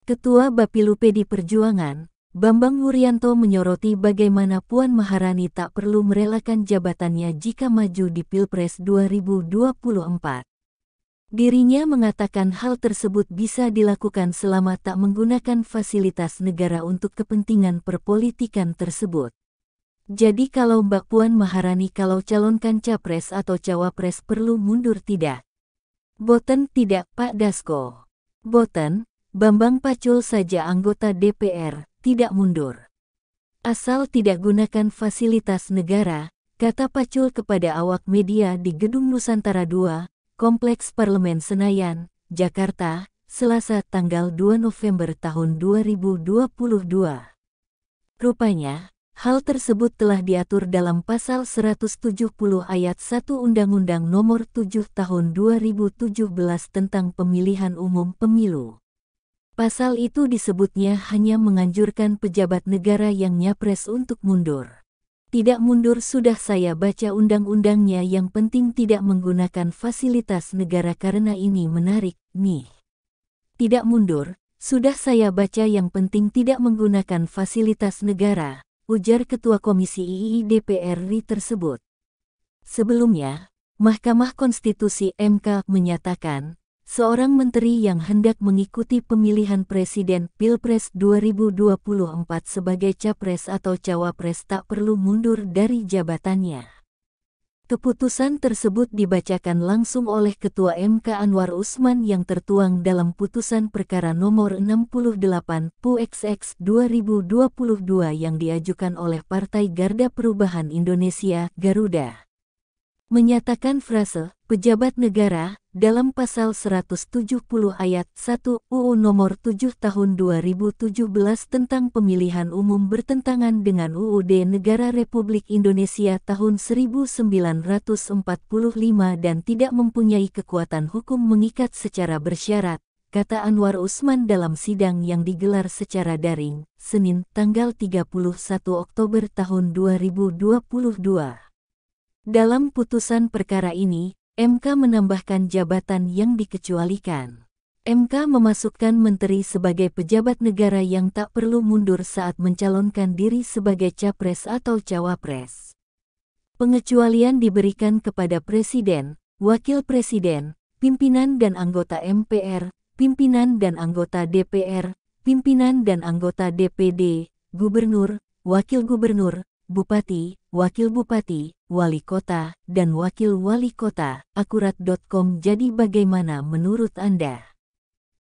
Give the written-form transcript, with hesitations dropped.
Ketua Bapilu PD Perjuangan, Bambang Wuryanto menyoroti bagaimana Puan Maharani tak perlu merelakan jabatannya jika maju di Pilpres 2024. Dirinya mengatakan hal tersebut bisa dilakukan selama tak menggunakan fasilitas negara untuk kepentingan perpolitikan tersebut. Jadi kalau Mbak Puan Maharani kalau calonkan capres atau cawapres perlu mundur tidak? Boten tidak Pak Dasko. Boten, Bambang Pacul saja anggota DPR, tidak mundur. Asal tidak gunakan fasilitas negara, kata Pacul kepada awak media di Gedung Nusantara II, Kompleks Parlemen Senayan, Jakarta, Selasa tanggal 2 November tahun 2022. Rupanya, hal tersebut telah diatur dalam Pasal 170 Ayat 1 Undang-Undang Nomor 7 Tahun 2017 tentang Pemilihan Umum Pemilu. Pasal itu disebutnya hanya menganjurkan pejabat negara yang nyapres untuk mundur. Tidak mundur sudah saya baca undang-undangnya, yang penting tidak menggunakan fasilitas negara karena ini menarik, nih. Tidak mundur, sudah saya baca yang penting tidak menggunakan fasilitas negara, ujar Ketua Komisi II DPR RI tersebut. Sebelumnya, Mahkamah Konstitusi (MK) menyatakan, seorang menteri yang hendak mengikuti pemilihan presiden Pilpres 2024 sebagai capres atau cawapres tak perlu mundur dari jabatannya. Keputusan tersebut dibacakan langsung oleh Ketua MK Anwar Usman yang tertuang dalam Putusan Perkara Nomor 68 PU/XX 2022 yang diajukan oleh Partai Garda Perubahan Indonesia (Garuda). Menyatakan frase pejabat negara dalam Pasal 170 Ayat 1 UU Nomor 7 Tahun 2017 tentang Pemilihan Umum bertentangan dengan UUD Negara Republik Indonesia tahun 1945 dan tidak mempunyai kekuatan hukum mengikat secara bersyarat, kata Anwar Usman dalam sidang yang digelar secara daring, Senin, tanggal 31 Oktober tahun 2022. Dalam putusan perkara ini, MK menambahkan jabatan yang dikecualikan. MK memasukkan menteri sebagai pejabat negara yang tak perlu mundur saat mencalonkan diri sebagai capres atau cawapres. Pengecualian diberikan kepada presiden, wakil presiden, pimpinan dan anggota MPR, pimpinan dan anggota DPR, pimpinan dan anggota DPD, gubernur, wakil gubernur, bupati, wakil bupati, wali kota, dan wakil wali kota. Akurat.com. Jadi bagaimana menurut Anda?